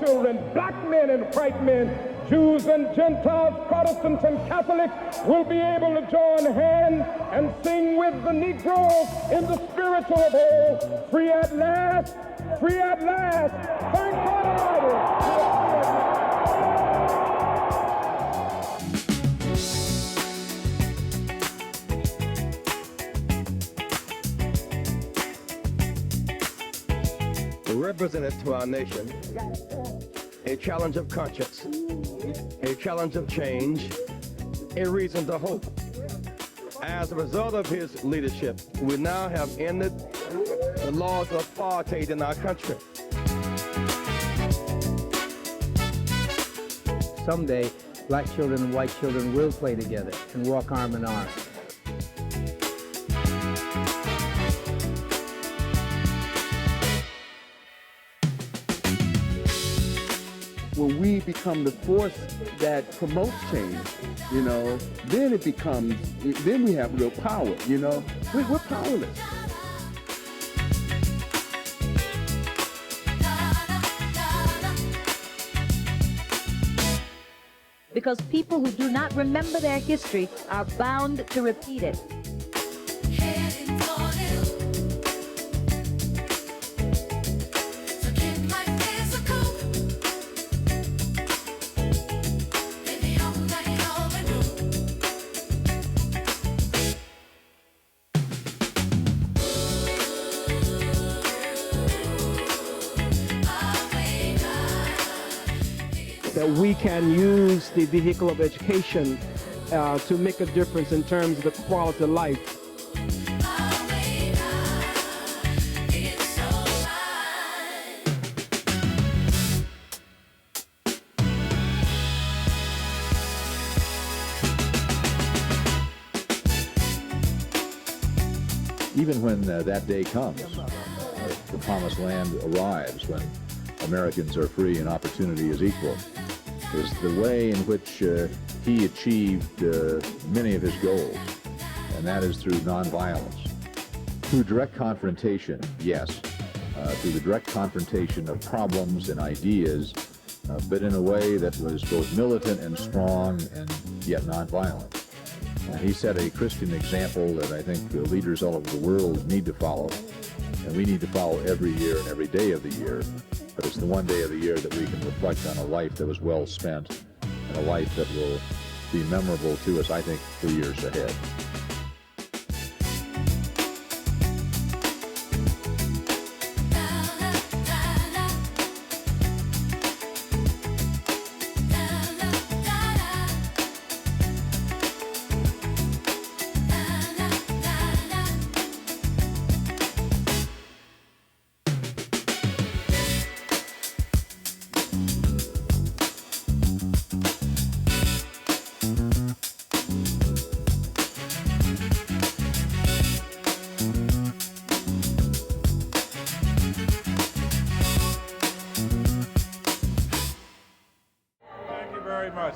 children, black men and white men, Jews and Gentiles, Protestants and Catholics will be able to join hands and sing with the Negroes in the spiritual of all, free at last, free at last. Thank God Almighty. Represented to our nation a challenge of conscience, a challenge of change, a reason to hope. As a result of his leadership, we now have ended the laws of apartheid in our country. Someday, black children and white children will play together and walk arm in arm. When we become the force that promotes change, you know, then it becomes, then we have real power, you know. We're powerless. Because people who do not remember their history are bound to repeat it. That we can use the vehicle of education to make a difference in terms of the quality of life. Even when that day comes, the promised land arrives, when Americans are free and opportunity is equal, is the way in which he achieved many of his goals, and that is through nonviolence. Through direct confrontation, yes, through the direct confrontation of problems and ideas, but in a way that was both militant and strong and yet nonviolent. And he set a Christian example that I think the leaders all over the world need to follow, and we need to follow every year and every day of the year. But it's the one day of the year that we can reflect on a life that was well spent and a life that will be memorable to us, I think, for years ahead.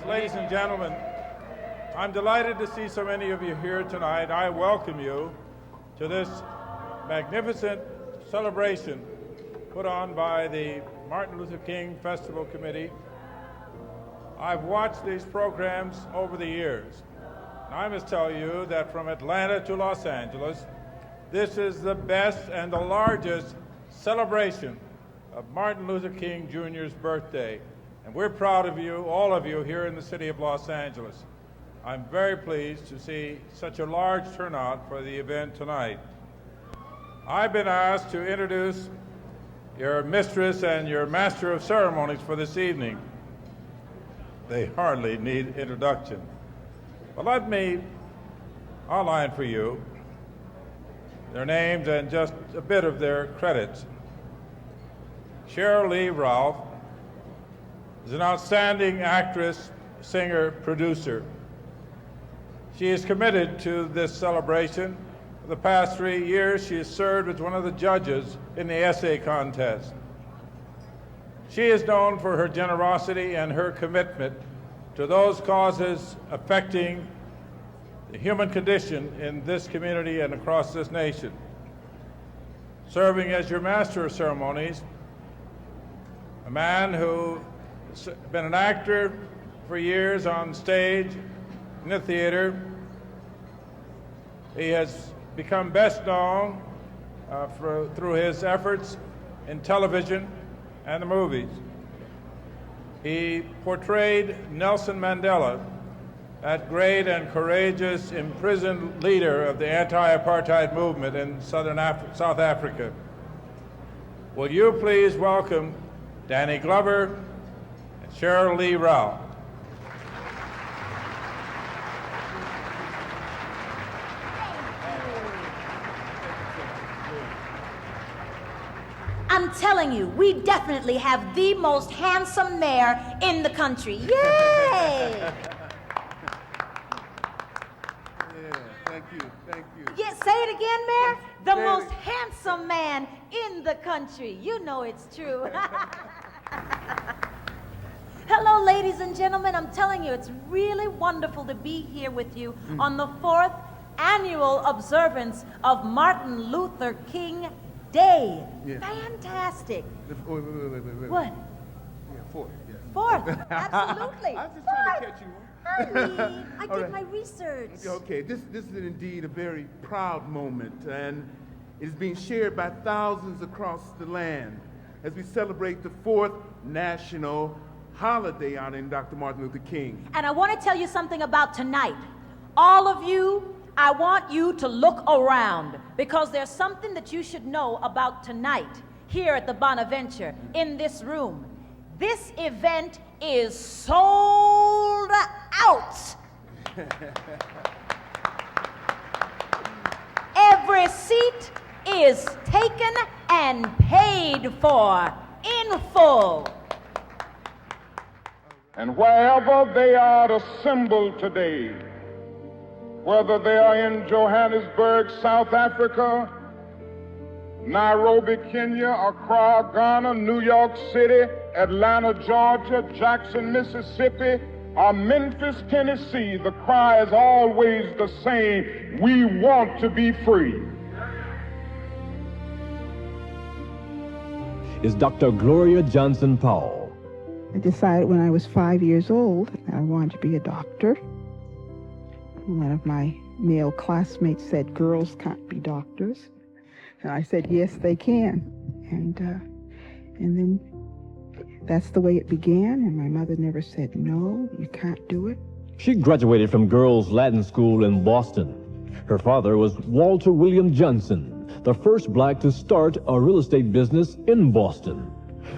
Ladies and gentlemen, I'm delighted to see so many of you here tonight. I welcome you to this magnificent celebration put on by the Martin Luther King Festival Committee. I've watched these programs over the years, and I must tell you that from Atlanta to Los Angeles, this is the best and the largest celebration of Martin Luther King Jr.'s birthday. And we're proud of you, all of you, here in the city of Los Angeles. I'm very pleased to see such a large turnout for the event tonight. I've been asked to introduce your mistress and your master of ceremonies for this evening. They hardly need introduction. But let me outline for you their names and just a bit of their credits. Cheryl Lee Ralph is an outstanding actress, singer, producer. She is committed to this celebration. For the past 3 years, she has served as one of the judges in the essay contest. She is known for her generosity and her commitment to those causes affecting the human condition in this community and across this nation. Serving as your master of ceremonies, a man who's been an actor for years on stage, in the theater. He has become best known through his efforts in television and the movies. He portrayed Nelson Mandela, that great and courageous imprisoned leader of the anti-apartheid movement in South Africa. Will you please welcome Danny Glover and Cheryl Lee Rao. I'm telling you, we definitely have the most handsome mayor in the country. Yay! Thank you. Yeah, say it again, Mayor. The most handsome man in the country. You know it's true. Hello, ladies and gentlemen. I'm telling you, it's really wonderful to be here with you on the 4th annual observance of Martin Luther King Day. Yeah. Fantastic. Wait. What? Yeah, 4th. Yeah. 4th, absolutely. I'm just trying to catch you. Honey, I All did right. my research. Okay, this is indeed a very proud moment, and it is being shared by thousands across the land as we celebrate the 4th national holiday honoring Dr. Martin Luther King. And I want to tell you something about tonight. All of you, I want you to look around because there's something that you should know about tonight here at the Bonaventure in this room. This event is sold out. Every seat is taken and paid for in full. And wherever they are assembled today, whether they are in Johannesburg, South Africa, Nairobi, Kenya, Accra, Ghana, New York City, Atlanta, Georgia, Jackson, Mississippi, or Memphis, Tennessee, the cry is always the same: we want to be free. Is Dr. Gloria Johnson Powell. I decided when I was 5 years old I wanted to be a doctor. One of my male classmates said, "Girls can't be doctors." And I said, "Yes, they can." And then that's the way it began, and my mother never said, "No, you can't do it." She graduated from Girls Latin School in Boston. Her father was Walter William Johnson, the first black to start a real estate business in Boston.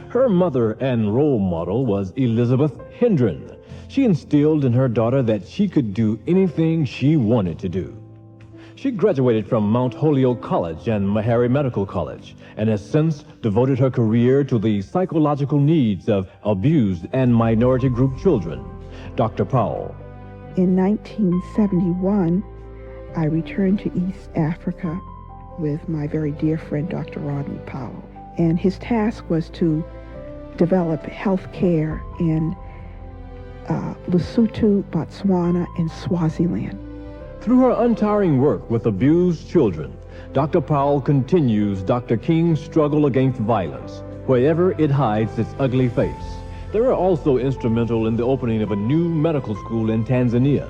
Her mother and role model was Elizabeth Hendren. She instilled in her daughter that she could do anything she wanted to do. She graduated from Mount Holyoke College and Meharry Medical College and has since devoted her career to the psychological needs of abused and minority group children. Dr. Powell. In 1971, I returned to East Africa with my very dear friend, Dr. Rodney Powell. And his task was to develop health care in Lesotho, Botswana, and Swaziland. Through her untiring work with abused children, Dr. Powell continues Dr. King's struggle against violence, wherever it hides its ugly face. They are also instrumental in the opening of a new medical school in Tanzania.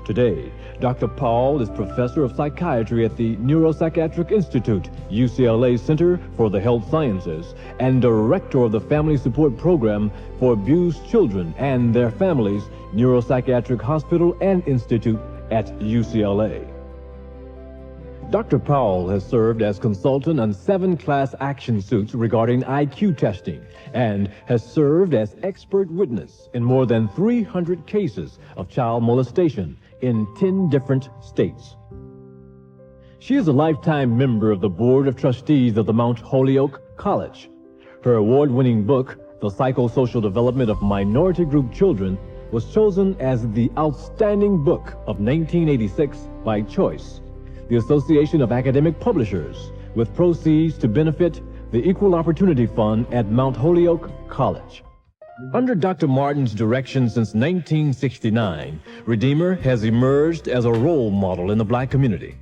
Today, Dr. Powell is professor of psychiatry at the Neuropsychiatric Institute, UCLA Center for the Health Sciences, and director of the Family Support Program for Abused Children and Their Families, Neuropsychiatric Hospital and Institute at UCLA. Dr. Powell has served as consultant on 7 class action suits regarding IQ testing and has served as expert witness in more than 300 cases of child molestation in 10 different states. She is a lifetime member of the Board of Trustees of the Mount Holyoke College. Her award-winning book, The Psychosocial Development of Minority Group Children, was chosen as the Outstanding Book of 1986 by Choice, the Association of Academic Publishers, with proceeds to benefit the Equal Opportunity Fund at Mount Holyoke College. Under Dr. Martin's direction since 1969, Redeemer has emerged as a role model in the black community.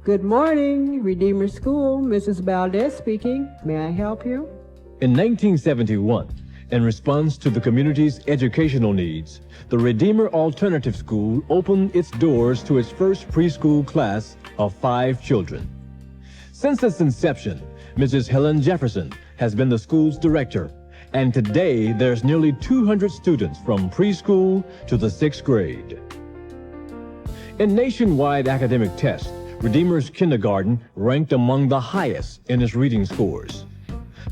Good morning, Redeemer School. Mrs. Valdez speaking. May I help you? In 1971, in response to the community's educational needs, the Redeemer Alternative School opened its doors to its first preschool class of 5 children. Since its inception, Mrs. Helen Jefferson has been the school's director, and today there's nearly 200 students from preschool to the 6th grade. In nationwide academic tests, Redeemer's kindergarten ranked among the highest in its reading scores.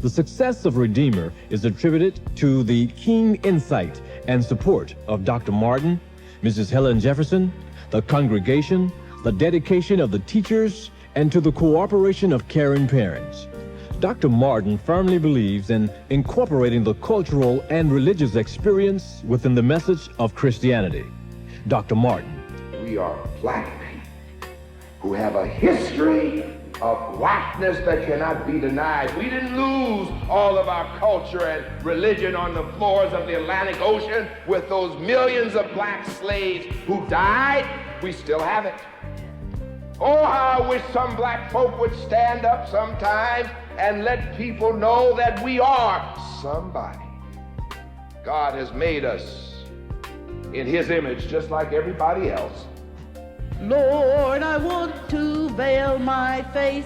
The success of Redeemer is attributed to the keen insight and support of Dr. Martin, Mrs. Helen Jefferson, the congregation, the dedication of the teachers, and to the cooperation of caring parents. Dr. Martin firmly believes in incorporating the cultural and religious experience within the message of Christianity. Dr. Martin. We are black people who have a history of blackness that cannot be denied. We didn't lose all of our culture and religion on the floors of the Atlantic Ocean with those millions of black slaves who died. We still have it. Oh, how I wish some black folk would stand up sometimes and let people know that we are somebody. God has made us in his image just like everybody else. Lord, I want to veil my face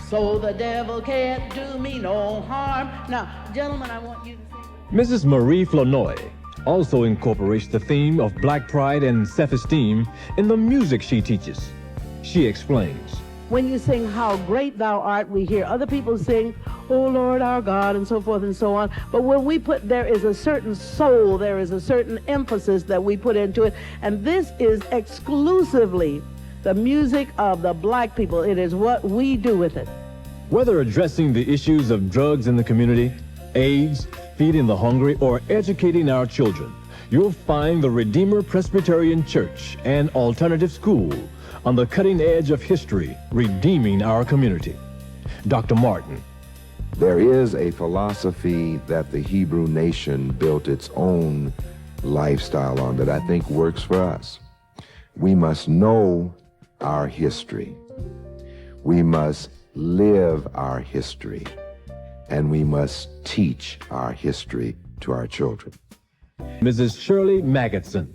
so the devil can't do me no harm. Now, gentlemen, I want you to sing. Mrs. Marie Flournoy also incorporates the theme of black pride and self-esteem in the music she teaches. She explains. When you sing How Great Thou Art, we hear other people sing, Oh Lord our God, and so forth and so on. But when we put, there is a certain soul, there is a certain emphasis that we put into it. And this is exclusively the music of the black people. It is what we do with it. Whether addressing the issues of drugs in the community, AIDS, feeding the hungry, or educating our children, you'll find the Redeemer Presbyterian Church and Alternative School on the cutting edge of history, redeeming our community. Dr. Martin. There is a philosophy that the Hebrew nation built its own lifestyle on that I think works for us. We must know our history. We must live our history. And we must teach our history to our children. Mrs. Shirley Magidson.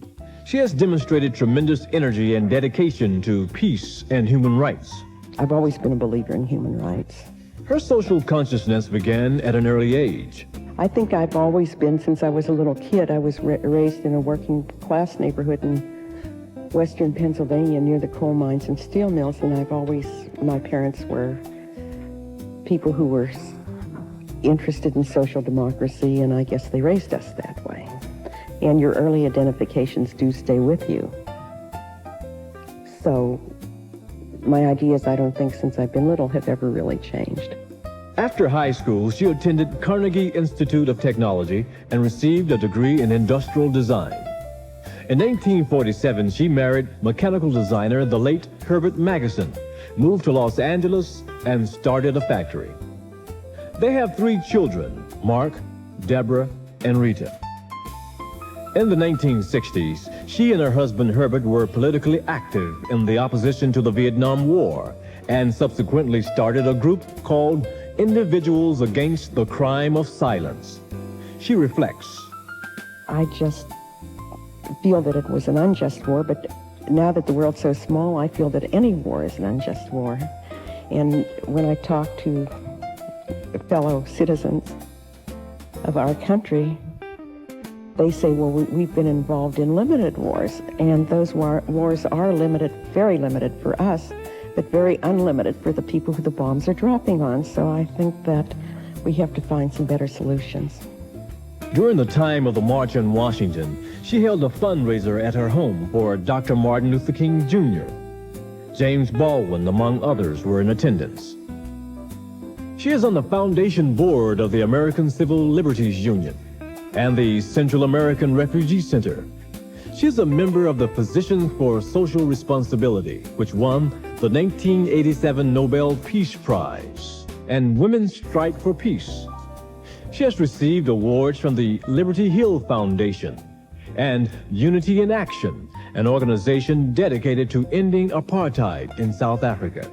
She has demonstrated tremendous energy and dedication to peace and human rights. I've always been a believer in human rights. Her social consciousness began at an early age. I think I've always been, since I was a little kid. I was raised in a working class neighborhood in western Pennsylvania near the coal mines and steel mills, and my parents were people who were interested in social democracy, and I guess they raised us that way. And your early identifications do stay with you. So my ideas, I don't think since I've been little, have ever really changed. After high school, she attended Carnegie Institute of Technology and received a degree in industrial design. In 1947, she married mechanical designer, the late Herbert Magidson, moved to Los Angeles, and started a factory. They have 3 children, Mark, Deborah, and Rita. In the 1960s, she and her husband Herbert were politically active in the opposition to the Vietnam War and subsequently started a group called Individuals Against the Crime of Silence. She reflects. I just feel that it was an unjust war, but now that the world's so small, I feel that any war is an unjust war. And when I talk to fellow citizens of our country, they say, well, we've been involved in limited wars, and those wars are limited, very limited for us, but very unlimited for the people who the bombs are dropping on. So I think that we have to find some better solutions. During the time of the March on Washington, she held a fundraiser at her home for Dr. Martin Luther King Jr. James Baldwin, among others, were in attendance. She is on the foundation board of the American Civil Liberties Union and the Central American Refugee Center. She is a member of the Physicians for Social Responsibility, which won the 1987 Nobel Peace Prize, and Women's Strike for Peace. She has received awards from the Liberty Hill Foundation and Unity in Action, an organization dedicated to ending apartheid in South Africa.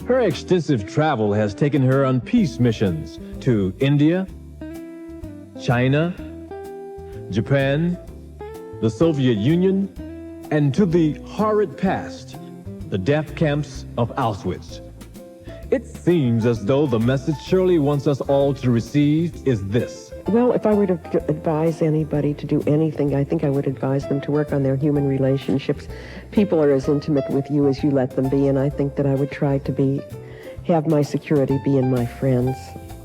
Her extensive travel has taken her on peace missions to India, China, Japan, the Soviet Union, and to the horrid past, the death camps of Auschwitz. It seems as though the message Shirley wants us all to receive is this. Well, if I were to advise anybody to do anything, I think I would advise them to work on their human relationships. People are as intimate with you as you let them be, and I think that I would try to have my security be in my friends,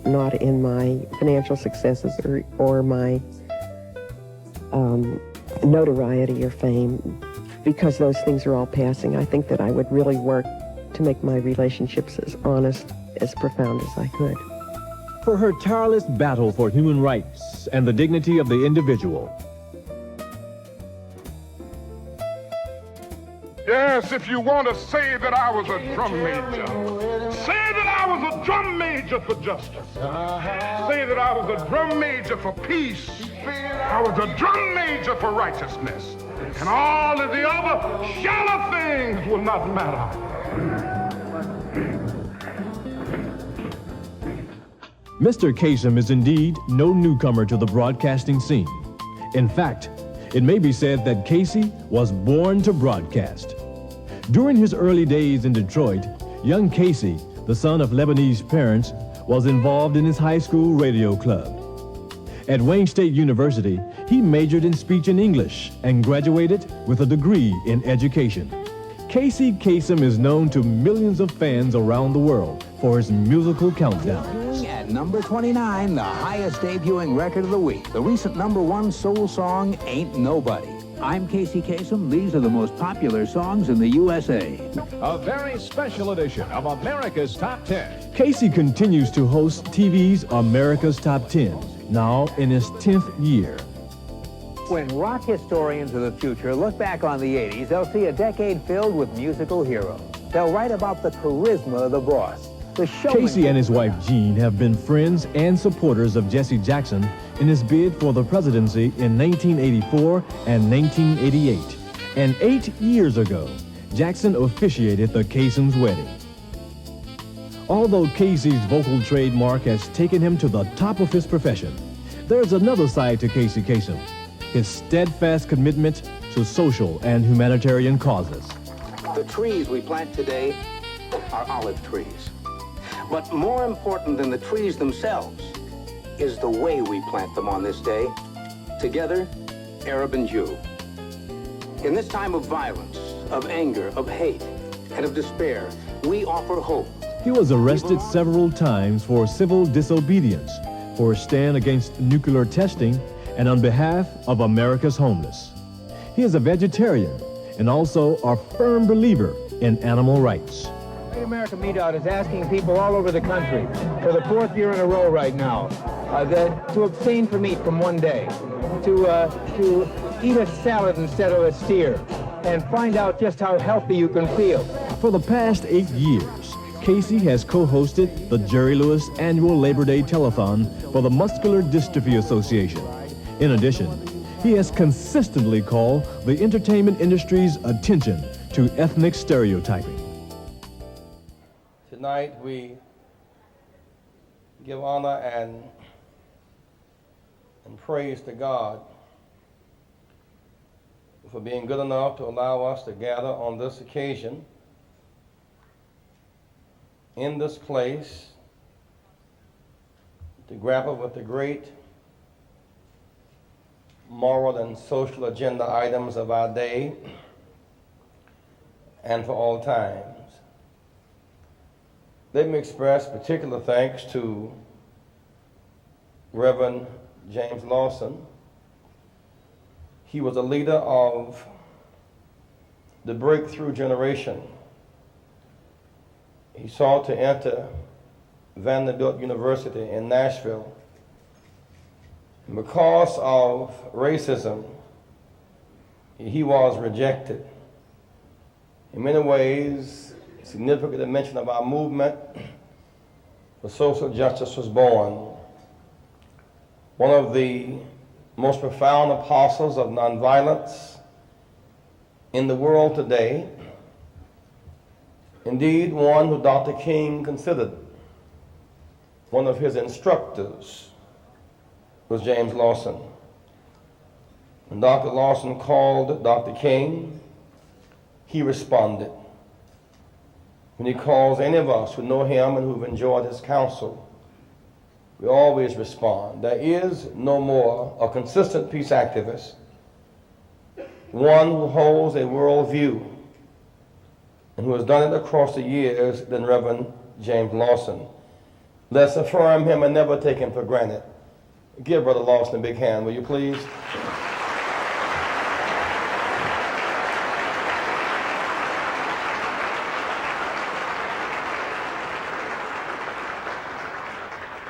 not in my financial successes or my notoriety or fame, because those things are all passing. I think that I would really work to make my relationships as honest, as profound as I could. For her tireless battle for human rights and the dignity of the individual. Yes, if you want to say that I was a drum major, say that I was a drum major for justice. Say that I was a drum major for peace. I was a drum major for righteousness. And all of the other shallow things will not matter. Mr. Kasem is indeed no newcomer to the broadcasting scene. In fact, it may be said that Casey was born to broadcast. During his early days in Detroit, young Casey, the son of Lebanese parents, was involved in his high school radio club. At Wayne State University, he majored in speech and English and graduated with a degree in education. Casey Kasem is known to millions of fans around the world for his musical countdown. At number 29, the highest debuting record of the week, the recent #1 soul song, Ain't Nobody. I'm Casey Kasem. These are the most popular songs in the USA. A very special edition of America's Top 10. Casey continues to host TV's America's Top 10, now in his 10th year. When rock historians of the future look back on the 80s, they'll see a decade filled with musical heroes. They'll write about the charisma of the boss, the showman. Casey and his wife Jean have been friends and supporters of Jesse Jackson in his bid for the presidency in 1984 and 1988. And 8 years ago, Jackson officiated the Kasem's wedding. Although Casey's vocal trademark has taken him to the top of his profession, there's another side to Casey Kasem. His steadfast commitment to social and humanitarian causes. The trees we plant today are olive trees. But more important than the trees themselves is the way we plant them on this day, together, Arab and Jew. In this time of violence, of anger, of hate, and of despair, we offer hope. He was arrested several times for civil disobedience, for his stand against nuclear testing, and on behalf of America's homeless. He is a vegetarian and also a firm believer in animal rights. Great America Meetout is asking people all over the country for the 4th year in a row right now to abstain from meat from one day, to eat a salad instead of a steer, and find out just how healthy you can feel. For the past 8 years, Casey has co-hosted the Jerry Lewis Annual Labor Day Telethon for the Muscular Dystrophy Association. In addition, he has consistently called the entertainment industry's attention to ethnic stereotyping. Tonight we give honor and praise to God for being good enough to allow us to gather on this occasion in this place to grapple with the great moral and social agenda items of our day and for all times. Let me express particular thanks to Reverend James Lawson. He was a leader of the breakthrough generation. He sought to enter Vanderbilt University in Nashville. And because of racism, he was rejected. In many ways, a significant dimension of our movement for social justice was born. One of the most profound apostles of nonviolence in the world today Indeed, one who Dr. King considered one of his instructors was James Lawson. When Dr. Lawson called Dr. King, he responded. When he calls any of us who know him and who've enjoyed his counsel, we always respond. There is no more a consistent peace activist, one who holds a worldview and who has done it across the years than Reverend James Lawson. Let's affirm him and never take him for granted. Give Brother Lawson a big hand, will you please?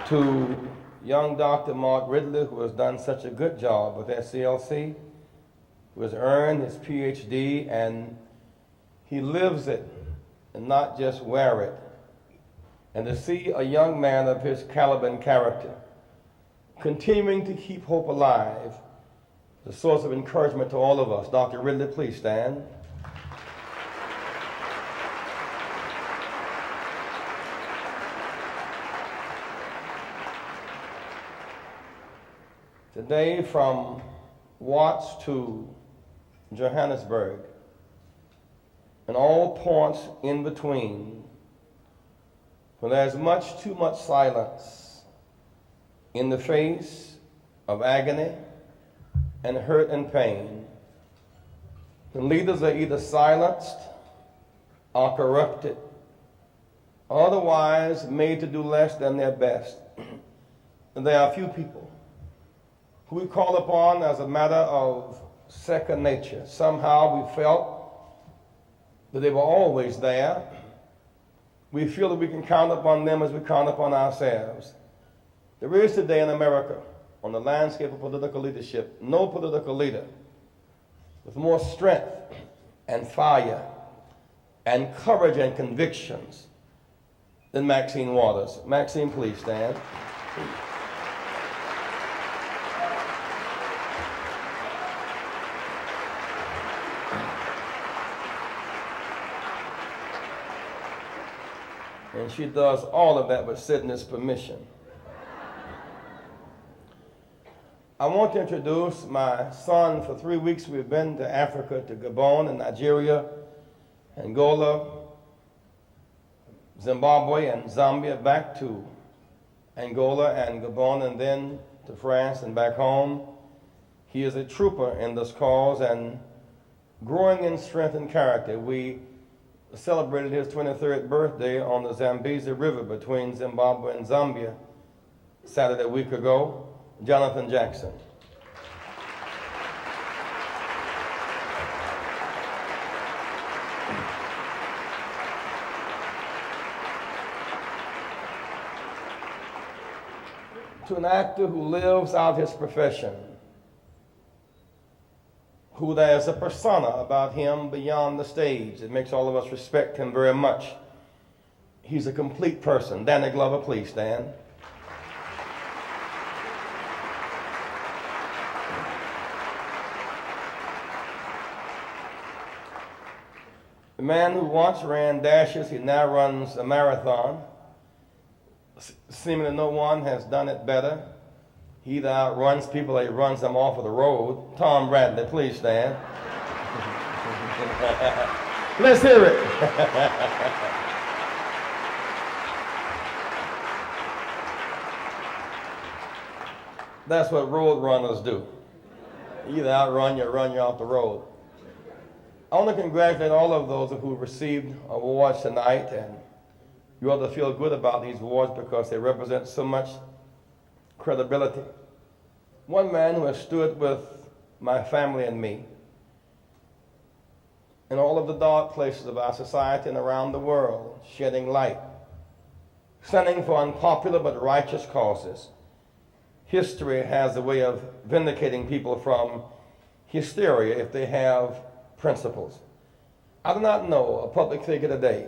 To young Dr. Mark Ridley, who has done such a good job with SCLC, who has earned his PhD, and he lives it and not just wear it. And to see a young man of his caliber and character continuing to keep hope alive, the source of encouragement to all of us. Dr. Ridley, please stand. Today, from Watts to Johannesburg, and all points in between, for there's much too much silence in the face of agony and hurt and pain. The leaders are either silenced or corrupted, otherwise made to do less than their best. And there are a few people who we call upon as a matter of second nature. Somehow we felt that they were always there. We feel that we can count upon them as we count upon ourselves. There is today in America, on the landscape of political leadership, no political leader with more strength and fire and courage and convictions than Maxine Waters. Maxine, please stand. And she does all of that with Sydney's permission. I want to introduce my son. For 3 weeks we've been to Africa, to Gabon and Nigeria, Angola, Zimbabwe and Zambia, back to Angola and Gabon, and then to France and back home. He is a trooper in this cause and growing in strength and character. We celebrated his 23rd birthday on the Zambezi River between Zimbabwe and Zambia Saturday a week ago. Jonathan Jackson. To an actor who lives out his profession, who there's a persona about him beyond the stage that makes all of us respect him very much. He's a complete person. Danny Glover, please stand. The man who once ran dashes, he now runs a marathon. Seemingly no one has done it better. He either outruns people or he runs them off of the road. Tom Bradley, please stand. Let's hear it. That's what road runners do. You either outrun you or run you off the road. I want to congratulate all of those who received awards tonight, and you ought to feel good about these awards because they represent so much credibility. One man who has stood with my family and me in all of the dark places of our society and around the world, shedding light, standing for unpopular but righteous causes. History has a way of vindicating people from hysteria if they have principles. I do not know a public figure today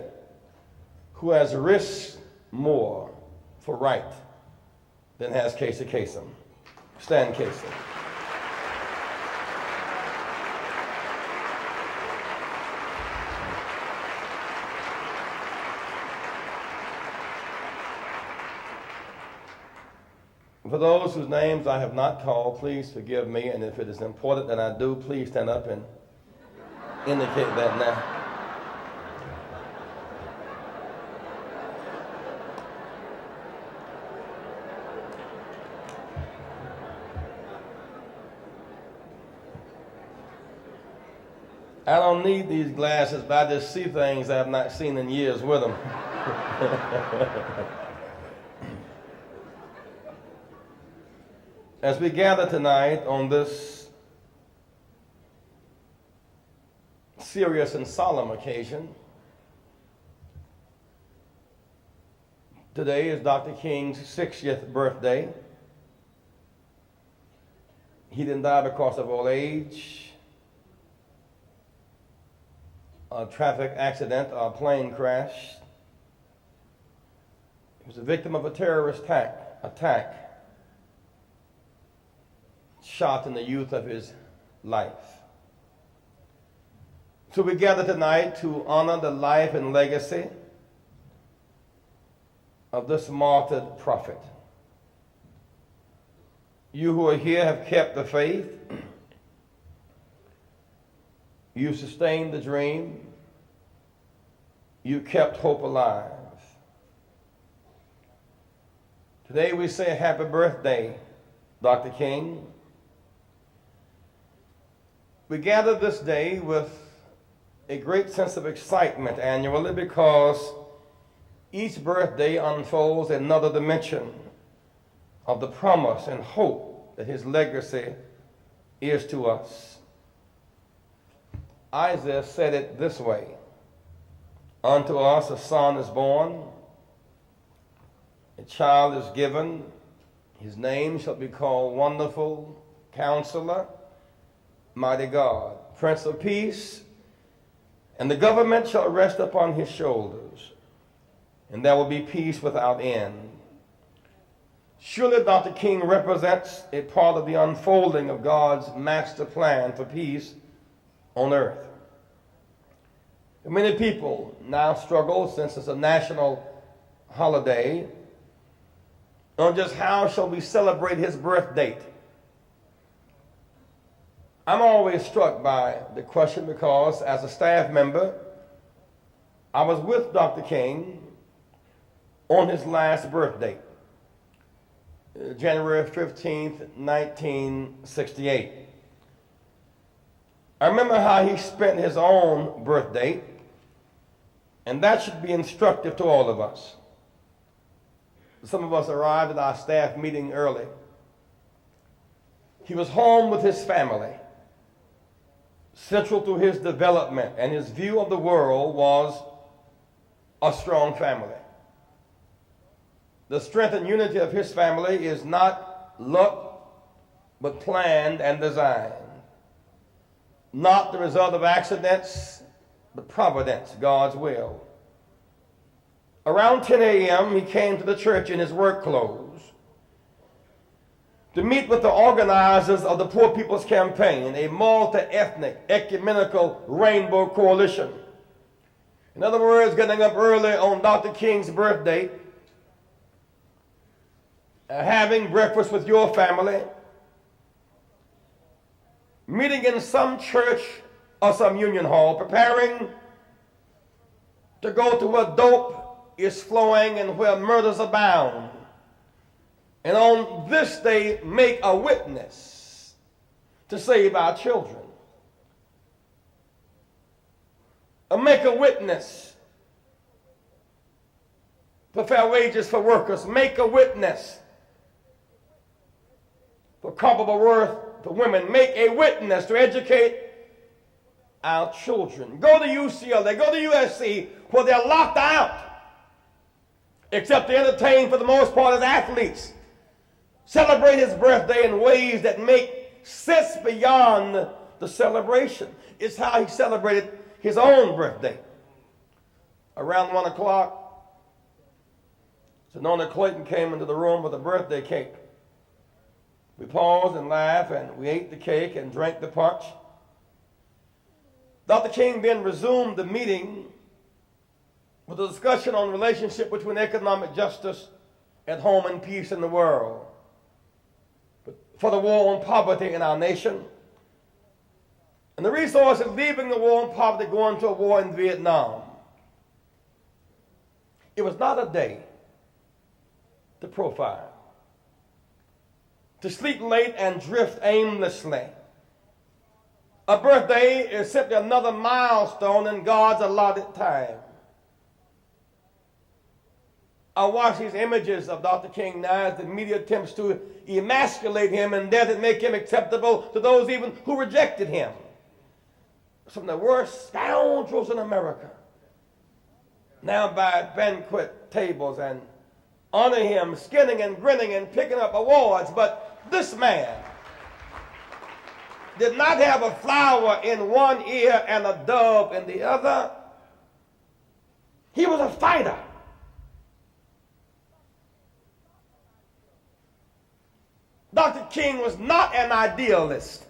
who has risked more for right than has Casey Kasem. Stand, Casey. For those whose names I have not called, please forgive me, and if it is important that I do, please stand up and indicate that now. I don't need these glasses, but I just see things I have not seen in years with them. As we gather tonight on this serious and solemn occasion, today is Dr. King's 60th birthday. He didn't die because of old age, a traffic accident, or a plane crash. He was a victim of a terrorist attack. Shot in the youth of his life. So we gather tonight to honor the life and legacy of this martyred prophet. You who are here have kept the faith. You sustained the dream. You kept hope alive. Today we say happy birthday, Dr. King. We gather this day with a great sense of excitement annually because each birthday unfolds another dimension of the promise and hope that his legacy is to us. Isaiah said it this way: "Unto us a son is born, a child is given, his name shall be called Wonderful Counselor, Mighty God, Prince of Peace, and the government shall rest upon his shoulders, and there will be peace without end." Surely Dr. King represents a part of the unfolding of God's master plan for peace on earth. Many people now struggle, since it's a national holiday, on just how shall we celebrate his birth date. I'm always struck by the question because as a staff member, I was with Dr. King on his last birthday, January 15th, 1968. I remember how he spent his own birthday, and that should be instructive to all of us. Some of us arrived at our staff meeting early. He was home with his family. Central to his development and his view of the world was a strong family. The strength and unity of his family is not luck, but planned and designed. Not the result of accidents, but providence, God's will. Around 10 a.m., he came to the church in his work clothes to meet with the organizers of the Poor People's Campaign, a multi-ethnic, ecumenical rainbow coalition. In other words, getting up early on Dr. King's birthday, having breakfast with your family, meeting in some church or some union hall, preparing to go to where dope is flowing and where murders abound. And on this day, make a witness to save our children. Or make a witness for fair wages for workers. Make a witness for comparable worth for women. Make a witness to educate our children. Go to UCLA, go to USC, where they're locked out, except to entertain for the most part as athletes. Celebrate his birthday in ways that make sense beyond the celebration. It's how he celebrated his own birthday. Around 1 o'clock, Sonona Clayton came into the room with a birthday cake. We paused and laughed, and we ate the cake and drank the punch. Dr. King then resumed the meeting with a discussion on the relationship between economic justice at home and peace in the world. for the war on poverty in our nation. And the resources leaving the war on poverty going to a war in Vietnam. It was not a day to profile, to sleep late and drift aimlessly. A birthday is simply another milestone in God's allotted time. I watch these images of Dr. King now as the media attempts to emasculate him and doesn't make him acceptable to those even who rejected him. Some of the worst scoundrels in America now by banquet tables and honor him, skinning and grinning and picking up awards. But this man did not have a flower in one ear and a dove in the other. He was a fighter. Dr. King was not an idealist.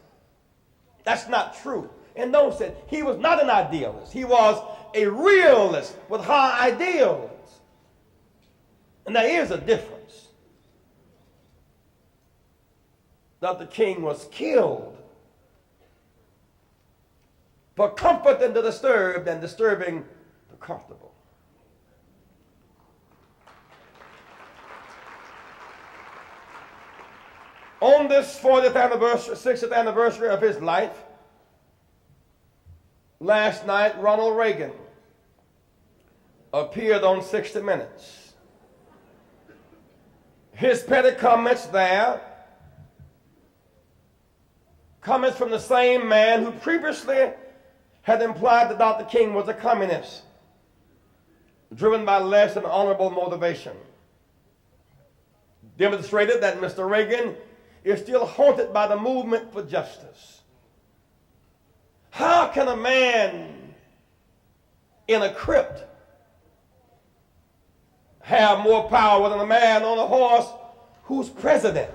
That's not true. In no sense, he was not an idealist. He was a realist with high ideals. And there is a difference. Dr. King was killed for comforting the disturbed and disturbing the comfortable. On this 40th anniversary, 60th anniversary of his life, last night Ronald Reagan appeared on 60 Minutes. His petty comments there, comments from the same man who previously had implied that Dr. King was a communist, driven by less than honorable motivation, demonstrated that Mr. Reagan is still haunted by the movement for justice. How can a man in a crypt have more power than a man on a horse who's president?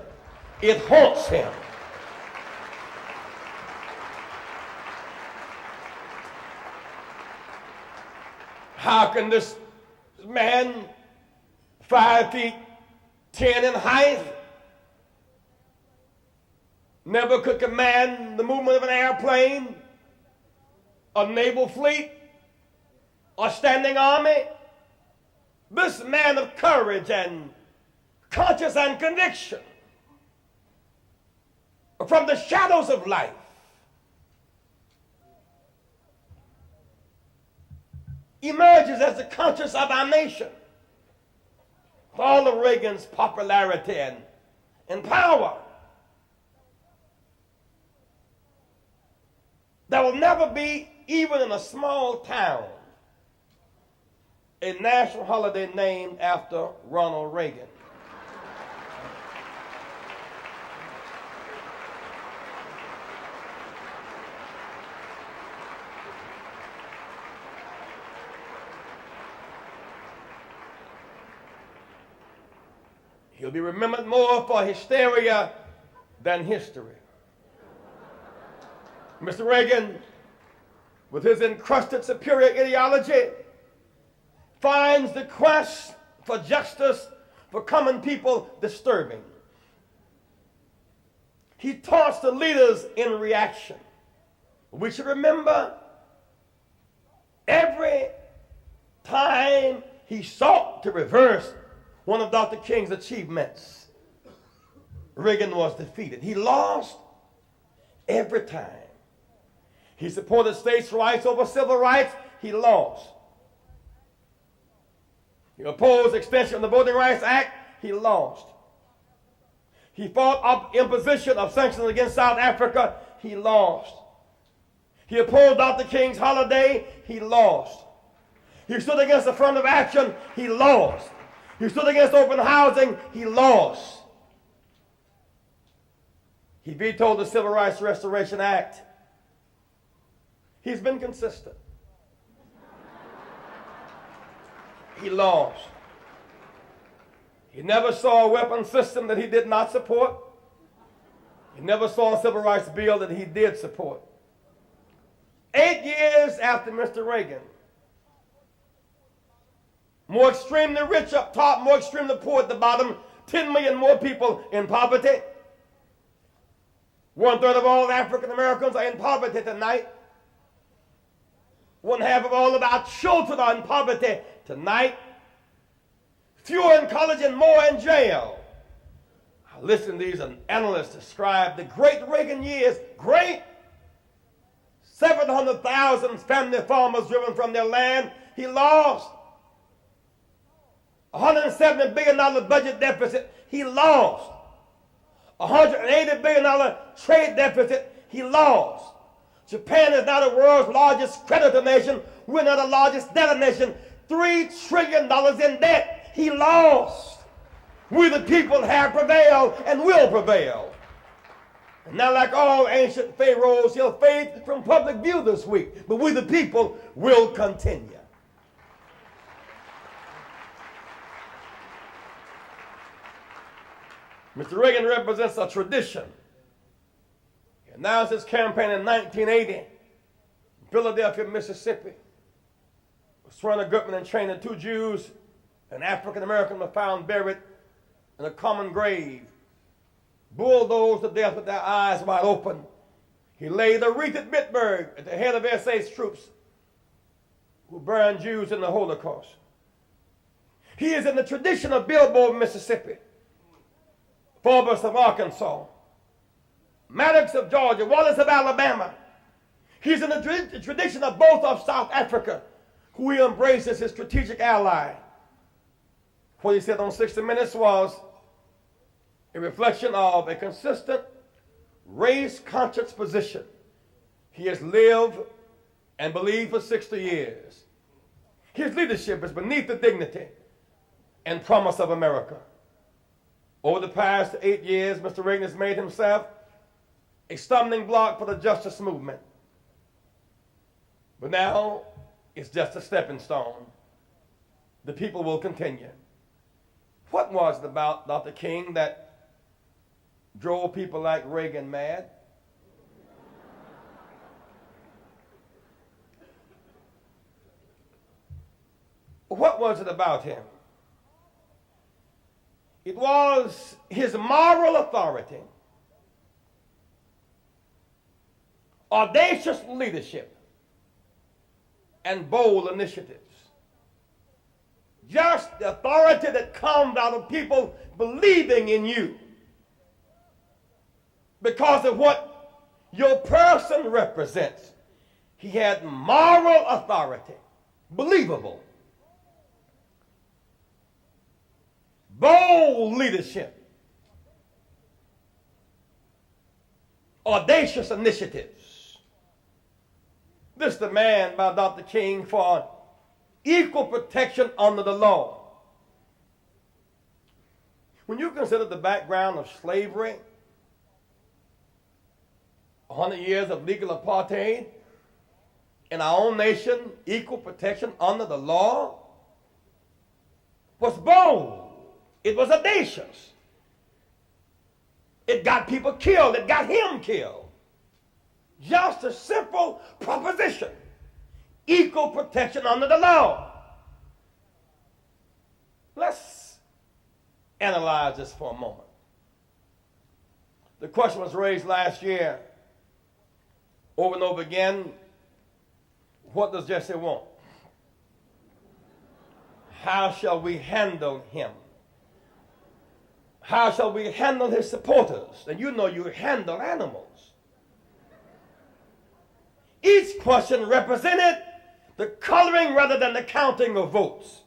It haunts him. How can this man, 5 feet 10 in height, never could command the movement of an airplane, a naval fleet, a standing army? This man of courage and conscience and conviction from the shadows of life emerges as the conscience of our nation. For all of Reagan's popularity and power, there will never be, even in a small town, a national holiday named after Ronald Reagan. He'll be remembered more for hysteria than history. Mr. Reagan, with his encrusted superior ideology, finds the quest for justice for common people disturbing. He taunts the leaders in reaction. We should remember every time he sought to reverse one of Dr. King's achievements, Reagan was defeated. He lost every time. He supported states' rights over civil rights. He lost. He opposed extension of the Voting Rights Act. He lost. He fought up imposition of sanctions against South Africa. He lost. He opposed Dr. King's holiday. He lost. He stood against affirmative action. He lost. He stood against open housing. He lost. He vetoed the Civil Rights Restoration Act. He's been consistent. He lost. He never saw a weapon system that he did not support. He never saw a civil rights bill that he did support. 8 years after Mr. Reagan, more extremely rich up top, more extremely poor at the bottom, 10 million more people in poverty. 1/3 of all African Americans are in poverty tonight. 1/2 of all of our children are in poverty tonight. Fewer in college and more in jail. I listen to these analysts describe the great Reagan years. Great. 700,000 family farmers driven from their land. He lost. $170 billion budget deficit. He lost. $180 billion trade deficit. He lost. Japan is now the world's largest creditor nation. We're now the largest debtor nation. $3 trillion in debt. He lost. We the people have prevailed and will prevail. And now, like all ancient pharaohs, he'll fade from public view this week. But we the people will continue. Mr. Reagan represents a tradition. He announced his campaign in 1980 in Philadelphia, Mississippi. Surrounded Goodman and training 2 Jews, an African American, were found buried in a common grave, bulldozed to death with their eyes wide open. He laid a wreath at Bitburg at the head of SS troops who burned Jews in the Holocaust. He is in the tradition of Bilbo, Mississippi, Faubus of Arkansas, Maddox of Georgia, Wallace of Alabama. He's in the tradition of both of South Africa, who he embraces his strategic ally. What he said on 60 Minutes was a reflection of a consistent, race-conscious position he has lived and believed for 60 years. His leadership is beneath the dignity and promise of America. Over the past 8 years, Mr. Reagan has made himself a stumbling block for the justice movement. But now, it's just a stepping stone. The people will continue. What was it about Dr. King that drove people like Reagan mad? What was it about him? It was his moral authority, audacious leadership, and bold initiatives. Just the authority that comes out of people believing in you because of what your person represents. He had moral authority, believable, bold leadership, audacious initiatives. This demand by Dr. King for equal protection under the law. When you consider the background of slavery, 100 years of legal apartheid, in our own nation, equal protection under the law was bold. It was audacious. It got people killed. It got him killed. Just a simple proposition. Equal protection under the law. Let's analyze this for a moment. The question was raised last year over and over again. What does Jesse want? How shall we handle him? How shall we handle his supporters? And you know you handle animals. Each question represented the coloring rather than the counting of votes.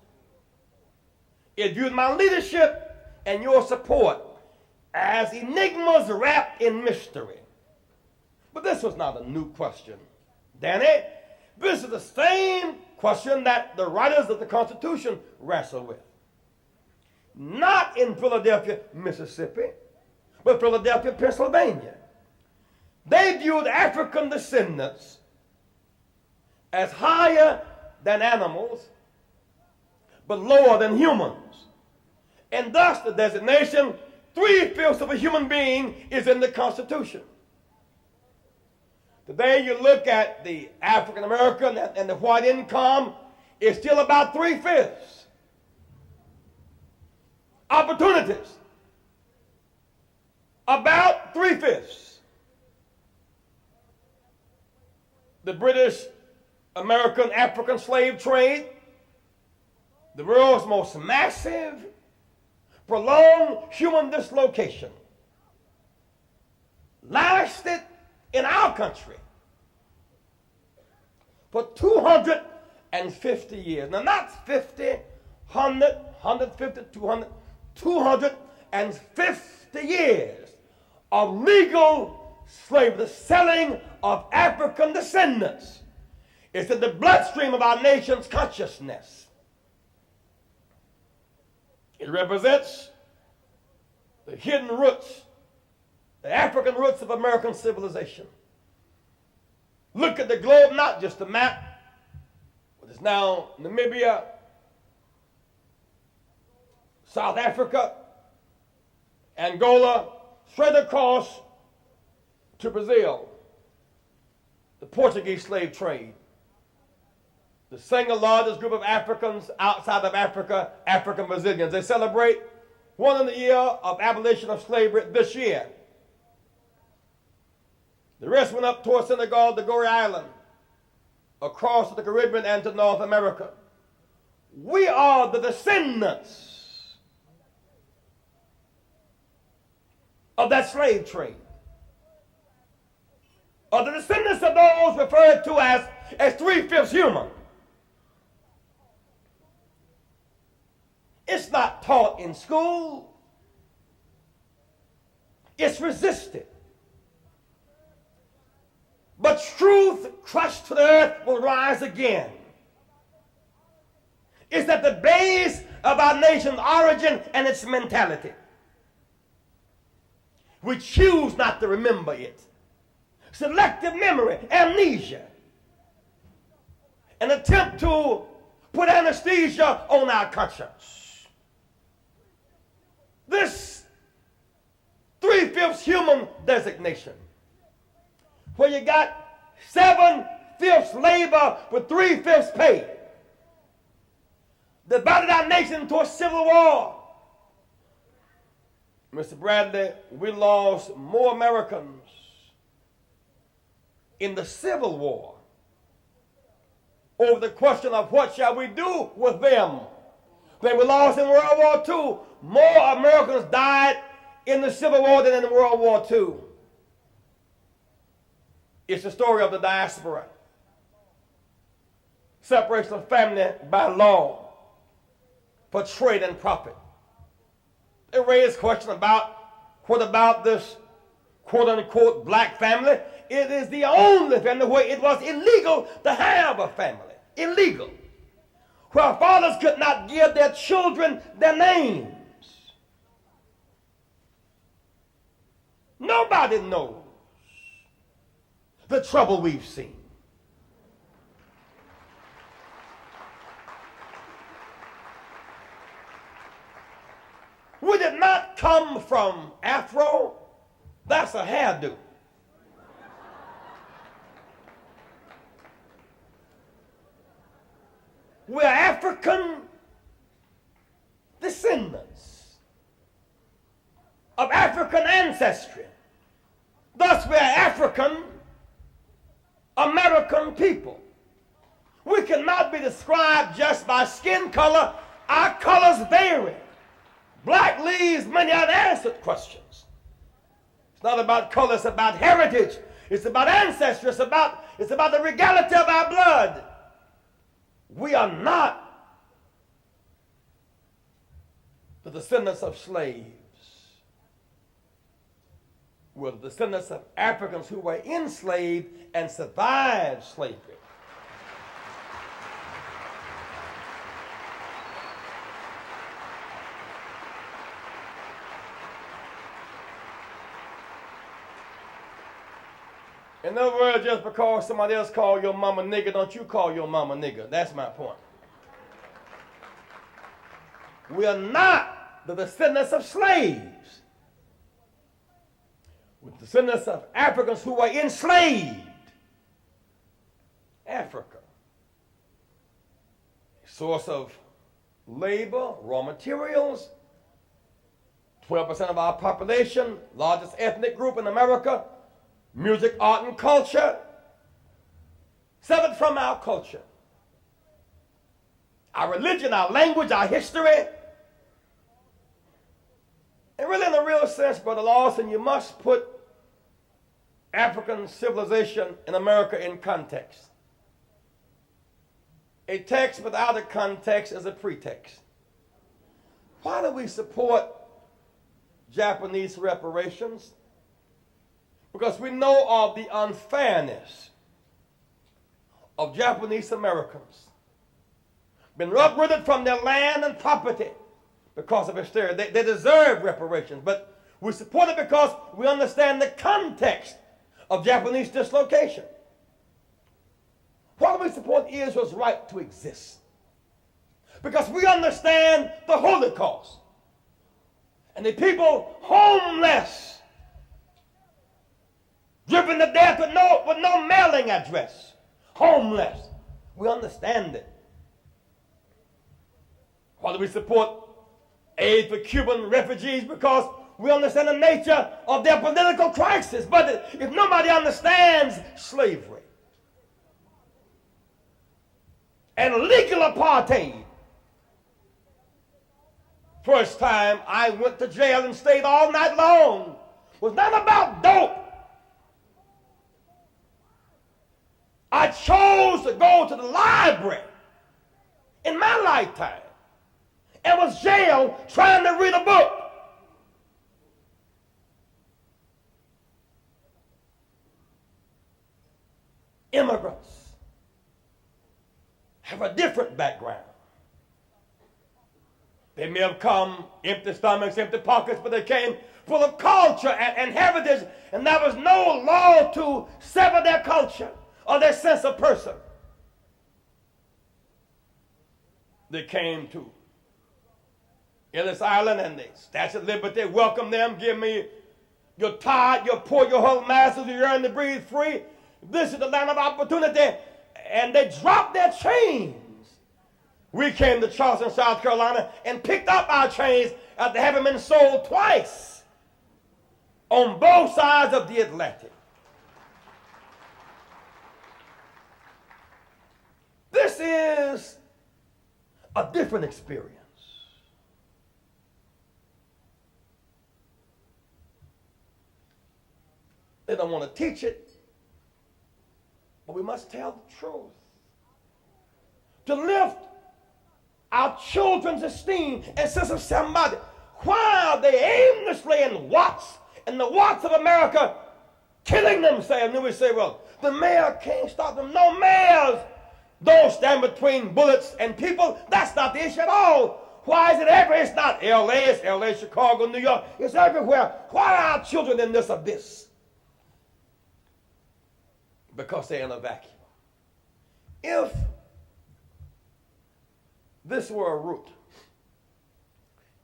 It viewed my leadership and your support as enigmas wrapped in mystery. But this was not a new question, Danny. This is the same question that the writers of the Constitution wrestled with. Not in Philadelphia, Mississippi, but Philadelphia, Pennsylvania. They viewed African descendants as higher than animals, but lower than humans. And thus the designation, 3/5 of a human being, is in the Constitution. Today you look at the African American and the white income, it's still about 3/5. Opportunities, about 3/5. the British American African slave trade, the world's most massive, prolonged human dislocation, lasted in our country for 250 years. Now, not 50, 100, 150, 200, 250 years of legal slavery, the selling of African descendants. It's in the bloodstream of our nation's consciousness. It represents the hidden roots, the African roots of American civilization. Look at the globe, not just the map, but it's now Namibia, South Africa, Angola, straight across to Brazil, the Portuguese slave trade, the single largest group of Africans outside of Africa, African Brazilians. They celebrate 100 years of abolition of slavery this year. The rest went up towards Senegal, the Gorée Island, across to the Caribbean and to North America. We are the descendants of that slave trade, of the descendants of those referred to as 3/5 human. It's not taught in school. It's resisted. But truth crushed to the earth will rise again. It's at the base of our nation's origin and its mentality. We choose not to remember it. Selective memory, amnesia, an attempt to put anesthesia on our conscience. This 3/5 human designation, where you got 7/5 labor with 3/5 pay, divided our nation into a civil war. Mr. Bradley, we lost more Americans in the Civil War over the question of what shall we do with them than we lost in World War II. More Americans died in the Civil War than in World War II. It's the story of the diaspora. Separation of family by law for trade and profit. They raised questions about what about this quote-unquote black family. It is the only family where it was illegal to have a family. Illegal. Where fathers could not give their children their names. Nobody knows the trouble we've seen. We did not come from Afro. That's a hairdo. We're African descendants of African ancestry. Thus, we're African American people. We cannot be described just by skin color. Our colors vary. Black leaves many unanswered questions. It's not about color, it's about heritage. It's about ancestry. It's about the regality of our blood. We are not the descendants of slaves. We're the descendants of Africans who were enslaved and survived slavery. In other words, just because somebody else called your mama nigger, don't you call your mama nigger. That's my point. We are not the descendants of slaves. We're descendants of Africans who were enslaved. Africa, a source of labor, raw materials, 12% of our population, largest ethnic group in America, music, art, and culture. severed from our culture, our religion, our language, our history. And really, in a real sense, Brother Lawson, you must put African civilization in America in context. A text without a context is a pretext. Why do we support Japanese reparations? Because we know of the unfairness of Japanese Americans been uprooted from their land and property because of hysteria. They deserve reparations, but we support it because we understand the context of Japanese dislocation. Why do we support Israel's right to exist? Because we understand the Holocaust and the people homeless, driven to death with no mailing address, homeless. We understand it. Why do we support aid for Cuban refugees? Because we understand the nature of their political crisis. But if nobody understands slavery and legal apartheid, first time I went to jail and stayed all night long was not about dope. I chose to go to the library in my lifetime and was jailed trying to read a book. Immigrants have a different background. They may have come empty stomachs, empty pockets, but they came full of culture and heritage, and there was no law to sever their culture or their sense of person. They came to Ellis Island and the Statue of Liberty welcomed them, give me your tired, your poor, your whole masters, you yearn to breathe free. This is the land of opportunity. And they dropped their chains. We came to Charleston, South Carolina, and picked up our chains after having been sold twice on both sides of the Atlantic. This is a different experience. They don't want to teach it, but we must tell the truth. To lift our children's esteem and sense of somebody, while they aimlessly in the Watts of America, killing themselves. And then we say, well, the mayor can't stop them. No, mayors don't stand between bullets and people. That's not the issue at all. Why is it everywhere? It's not LA, it's LA, Chicago, New York. It's everywhere. Why are our children in this abyss? Because they're in a vacuum. If this were a root,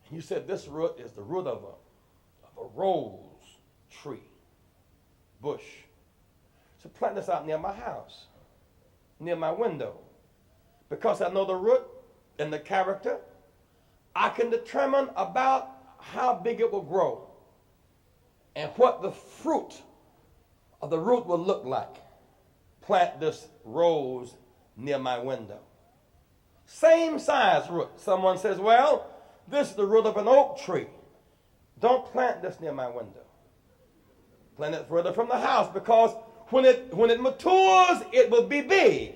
and you said this root is the root of a rose tree, bush, so plant this out near my house, near my window. Because I know the root and the character, I can determine about how big it will grow and what the fruit of the root will look like. Plant this rose near my window. Same size root. Someone says, well, this is the root of an oak tree. Don't plant this near my window. Plant it further from the house, because when it matures, it will be big.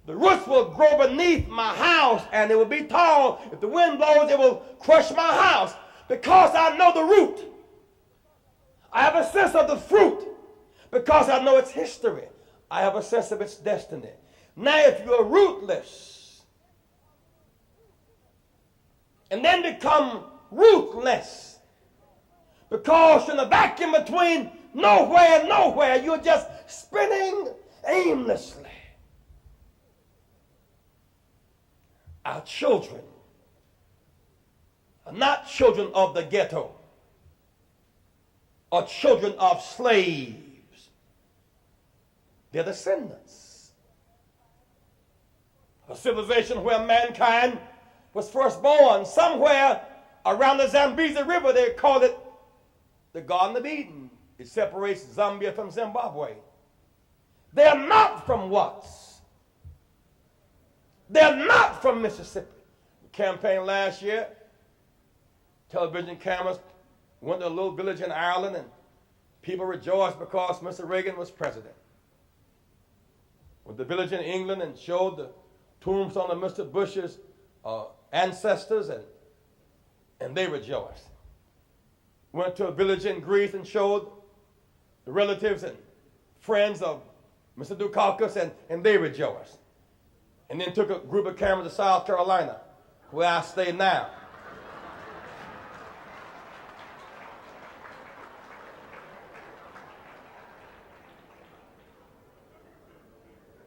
The roots will grow beneath my house and it will be tall. If the wind blows, it will crush my house, because I know the root. I have a sense of the fruit because I know its history. I have a sense of its destiny. Now, if you're rootless and then become ruthless because you're in a vacuum between nowhere and nowhere, you're just spinning aimlessly. Our children are not children of the ghetto or children of slaves. They're descendants of a civilization where mankind was first born. Somewhere around the Zambezi River, they call it the Garden of Eden. It separates Zambia from Zimbabwe. They're not from Watts. They're not from Mississippi. The campaign last year, television cameras went to a little village in Ireland, and people rejoiced because Mr. Reagan was president. Went to the village in England and showed the tombstone of Mr. Bush's ancestors, and they rejoiced. Went to a village in Greece and showed the relatives and friends of Mr. Dukakis, and they rejoiced. And then took a group of cameras to South Carolina, where I stay now.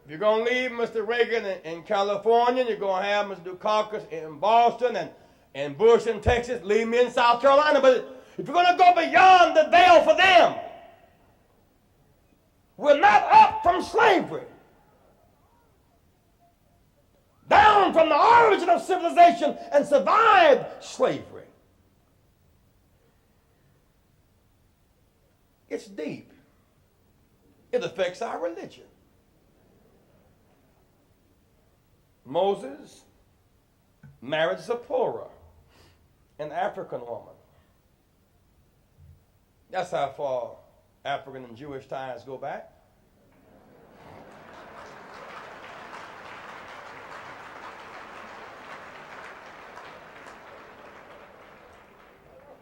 If you're going to leave Mr. Reagan in California, you're going to have Mr. Dukakis in Boston and Bush in Texas, leave me in South Carolina. But if you're going to go beyond the veil for them, we're not up from slavery. Down from the origin of civilization and survived slavery. It's deep. It affects our religion. Moses married Zipporah, an African woman. That's how far African and Jewish ties go back.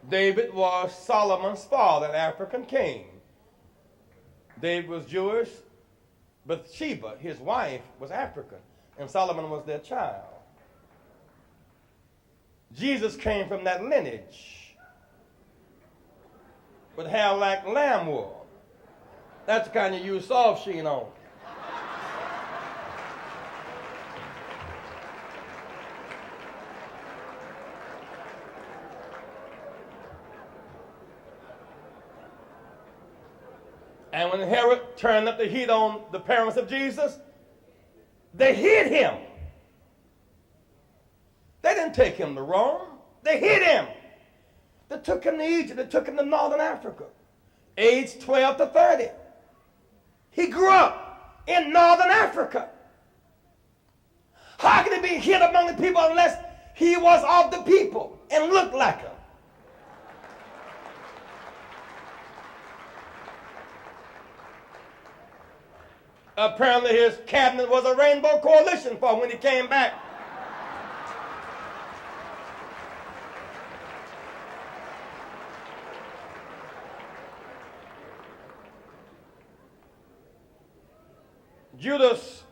David was Solomon's father, an African king. David was Jewish, but Sheba, his wife, was African, and Solomon was their child. Jesus came from that lineage, with hair like lamb wool. That's the kind you use soft sheen on. And when Herod turned up the heat on the parents of Jesus, they hid him. They didn't take him to Rome. They hid him. They took him to Egypt. They took him to northern Africa, age 12 to 30. He grew up in northern Africa. How could he be hid among the people unless he was of the people and looked like them? Apparently his cabinet was a rainbow coalition for him when he came back. Judas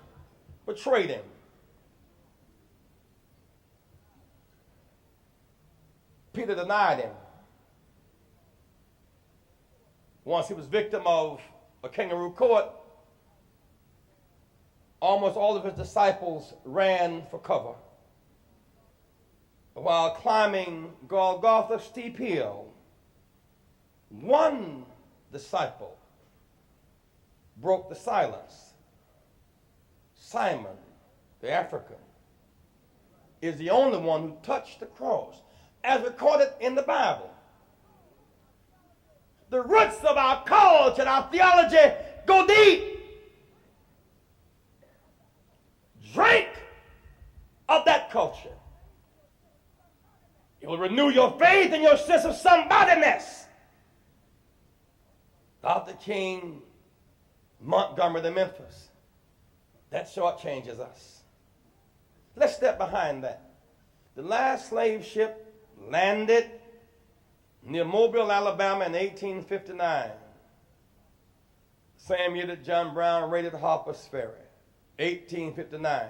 betrayed him. Peter denied him. Once he was victim of a kangaroo court, almost all of his disciples ran for cover. While climbing Golgotha's steep hill, one disciple broke the silence. Simon, the African, is the only one who touched the cross, as recorded in the Bible. The roots of our culture and our theology go deep. Drink of that culture. It will renew your faith and your sense of somebodyness. Dr. King, Montgomery to Memphis. That shortchanges us. Let's step behind that. The last slave ship landed near Mobile, Alabama in 1859. Same year that John Brown raided Harper's Ferry. 1859.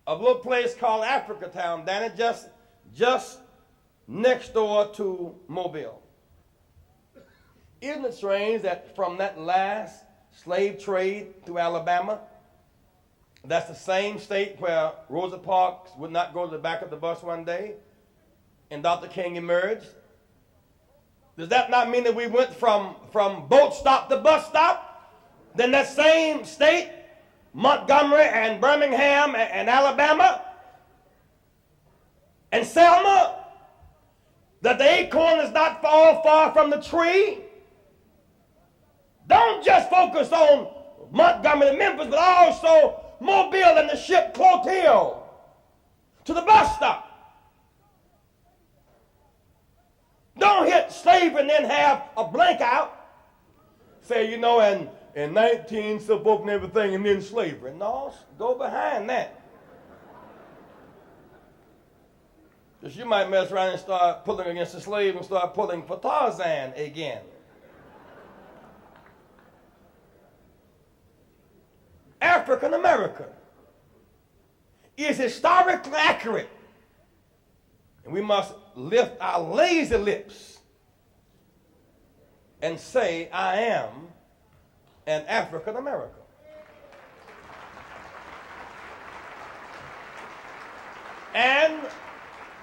A little place called Africatown, Danny, just next door to Mobile. Isn't it strange that from that last slave trade through Alabama, that's the same state where Rosa Parks would not go to the back of the bus one day and Dr. King emerged? Does that not mean that we went from boat stop to bus stop? Then that same state, Montgomery and Birmingham and Alabama and Selma, that the acorn is not fall far from the tree? Don't just focus on Montgomery and Memphis, but also Mobile and the ship Clotilde to the bus stop. Don't hit slavery and then have a blank out. Say, in 19 so forth and everything, and then slavery. No, go behind that. Because you might mess around and start pulling against the slave and start pulling for Tarzan again. African American is historically accurate. And we must lift our lazy lips and say, I am an African American. And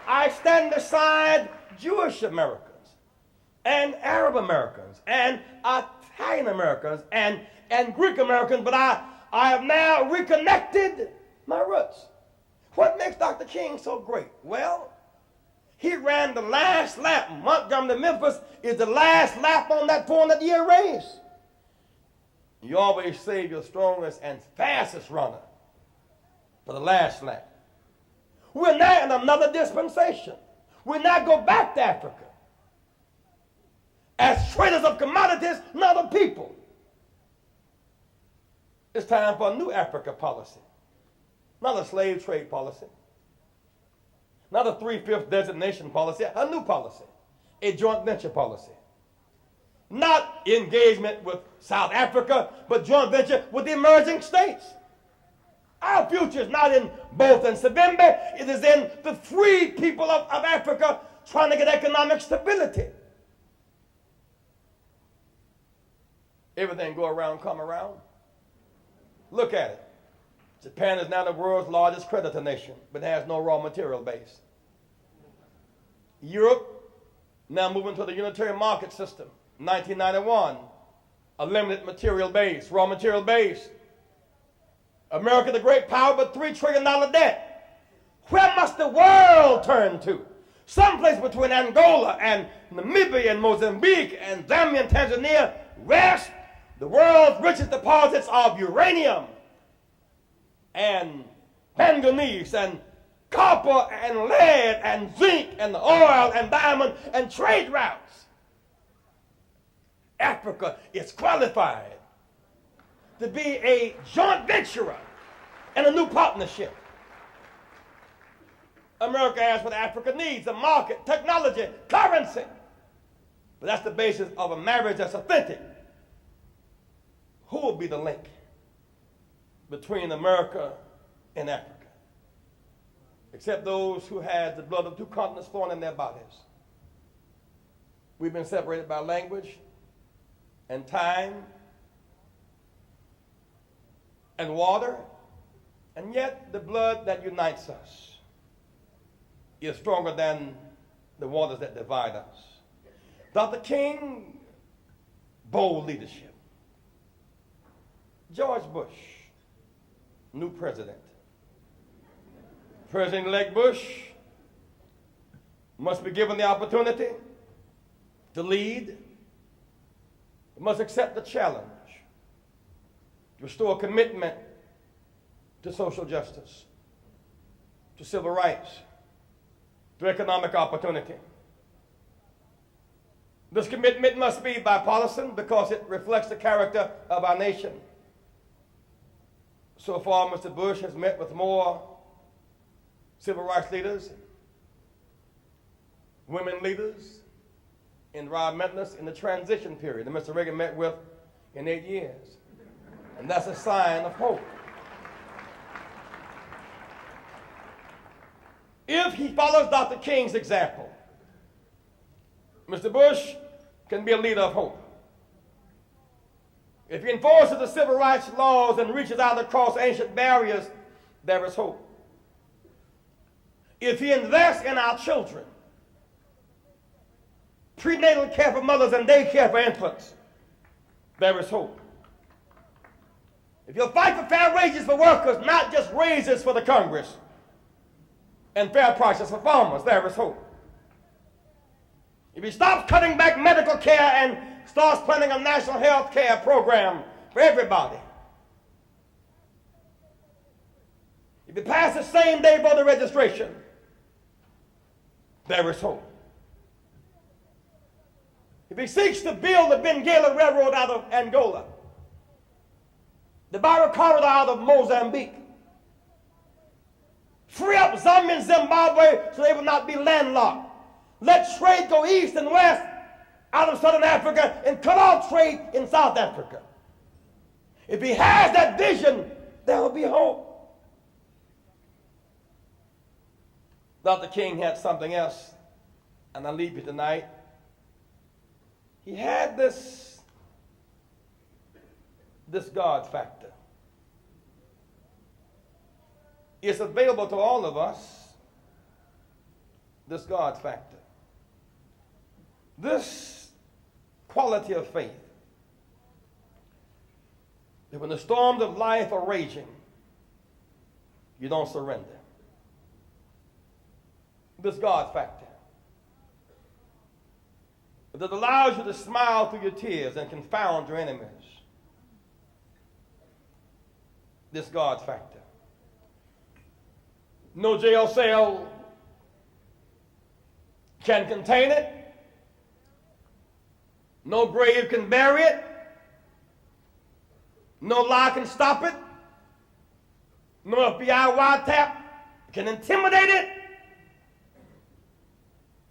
I stand beside Jewish Americans and Arab Americans and Italian Americans and Greek Americans, but I have now reconnected my roots. What makes Dr. King so great? Well, he ran the last lap. Montgomery to Memphis is the last lap on that 400-year race. You always save your strongest and fastest runner for the last lap. We're now in another dispensation. We now go back to Africa as traders of commodities, not of people. It's time for a new Africa policy, not a slave trade policy, not a 3/5 designation policy, a new policy, a joint venture policy. Not engagement with South Africa, but joint venture with the emerging states. Our future is not in both in Savimbi, it is in the free people of Africa trying to get economic stability. Everything go around, come around. Look at it. Japan is now the world's largest creditor nation, but has no raw material base. Europe now moving to the unitary market system. 1991, a limited material base, raw material base. America, the great power, but $3 trillion debt. Where must the world turn to? Someplace between Angola and Namibia and Mozambique and Zambia and Tanzania rest the world's richest deposits of uranium and manganese and copper and lead and zinc and oil and diamond and trade routes. Africa is qualified to be a joint venturer and a new partnership. America has what Africa needs: a market, technology, currency. But that's the basis of a marriage that's authentic. Who will be the link between America and Africa? Except those who had the blood of two continents flowing in their bodies. We've been separated by language and time and water, and yet the blood that unites us is stronger than the waters that divide us. Dr. King, bold leadership. George Bush, new president. President-elect Bush must be given the opportunity to lead, must accept the challenge, restore commitment to social justice, to civil rights, to economic opportunity. This commitment must be bipartisan because it reflects the character of our nation. So far, Mr. Bush has met with more civil rights leaders, women leaders, environmentalists in the transition period that Mr. Reagan met with in 8 years. And that's a sign of hope. If he follows Dr. King's example, Mr. Bush can be a leader of hope. If he enforces the civil rights laws and reaches out across ancient barriers, there is hope. If he invests in our children, prenatal care for mothers and daycare for infants, there is hope. If you'll fight for fair wages for workers, not just raises for the Congress, and fair prices for farmers, there is hope. If he stops cutting back medical care and starts planning a national health care program for everybody. If you pass the same day voter registration, there is hope. If he seeks to build the Benguela Railroad out of Angola, the Barrow Corridor out of Mozambique, free up Zambia and Zimbabwe so they will not be landlocked. Let trade go east and west out of Southern Africa and cut off trade in South Africa. If he has that vision, there will be hope. Dr. King had something else, and I leave you tonight. He had this God factor. It's available to all of us, this God factor. This quality of faith, that when the storms of life are raging, you don't surrender. This God factor that allows you to smile through your tears and confound your enemies. This God factor. No jail cell can contain it. No grave can bury it. No lie can stop it. No FBI wiretap can intimidate it.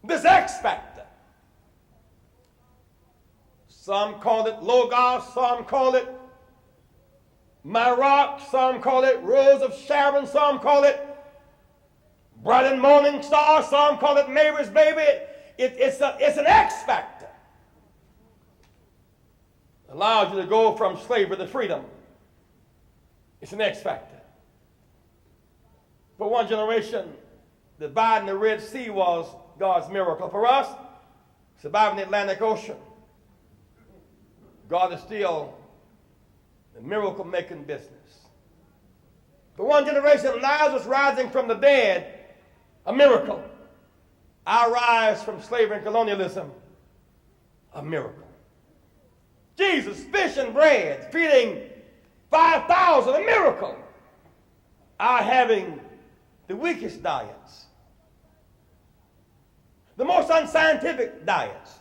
This X factor. Some call it Logos, some call it My Rock, some call it Rose of Sharon, some call it Bright and Morning Star, some call it Mary's Baby. It's an X factor. Allows you to go from slavery to freedom. It's an X factor. For one generation, dividing the Red Sea was God's miracle. For us, surviving the Atlantic Ocean, God is still the miracle-making business. For one generation, Lazarus rising from the dead, a miracle. Our rise from slavery and colonialism, a miracle. Jesus, fish and bread, feeding 5,000, a miracle. Our having the weakest diets, the most unscientific diets,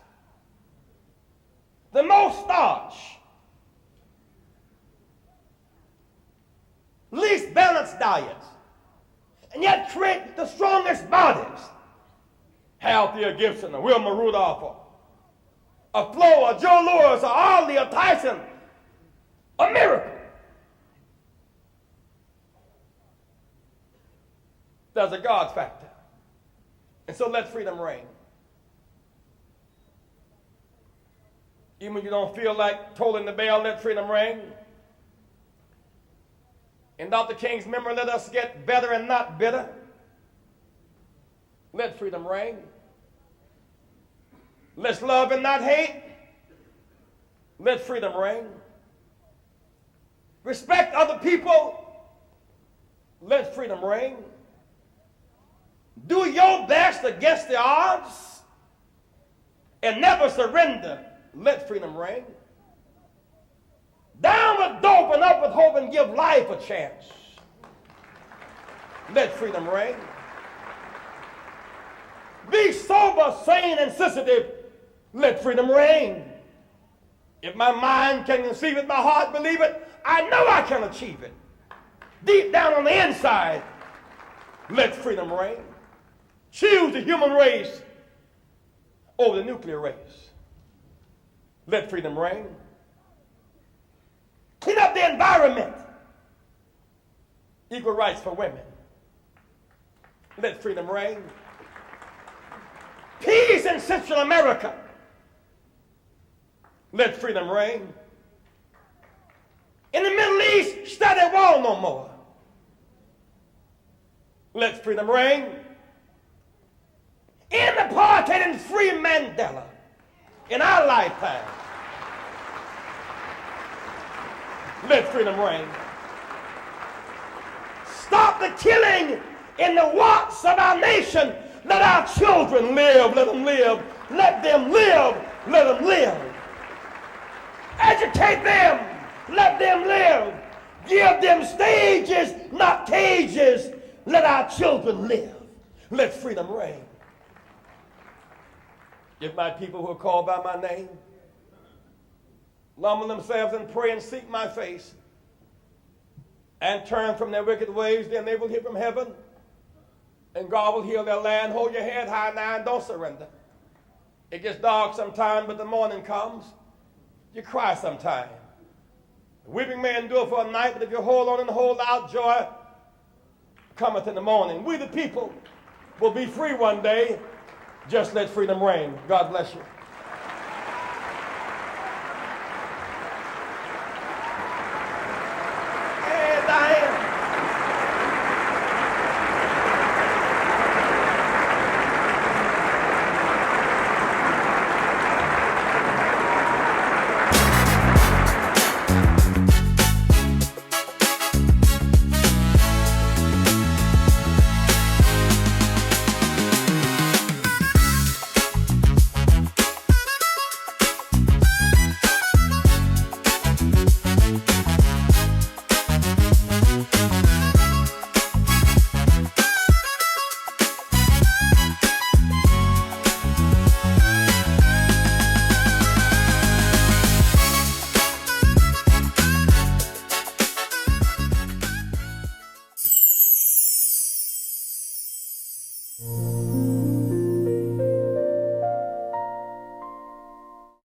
the most starch, least balanced diets, and yet create the strongest bodies. Althea Gibson, a Wilma Rudolph, a Flo, a Joe Louis, a Arlie, a Tyson, a miracle. There's a God factor. And so let freedom reign. Even when you don't feel like tolling the bell, let freedom reign. In Dr. King's memory, let us get better and not bitter. Let freedom reign. Let's love and not hate. Let freedom reign. Respect other people. Let freedom reign. Do your best against the odds and never surrender. Let freedom reign. Down with dope and up with hope and give life a chance. Let freedom reign. Be sober, sane, and sensitive. Let freedom reign. If my mind can conceive it, my heart believe it, I know I can achieve it. Deep down on the inside, let freedom reign. Choose the human race over the nuclear race. Let freedom reign. Clean up the environment. Equal rights for women. Let freedom reign. Peace in Central America. Let freedom reign. In the Middle East, study war no more. Let freedom reign. In the apartheid and free Mandela in our lifetime. Let freedom reign. Stop the killing in the warts of our nation. Let our children live. Let them live. Let them live. Let them live. Educate them. Let them live. Give them stages, not cages. Let our children live. Let freedom reign. If my people who are called by my name humble themselves and pray and seek my face and turn from their wicked ways, then they will hear from heaven and God will heal their land. Hold your head high now and don't surrender. It gets dark sometime, but the morning comes. You cry sometime. Weeping may endure for a night, but if you hold on and hold out, joy cometh in the morning. We the people will be free one day. Just let freedom reign. God bless you.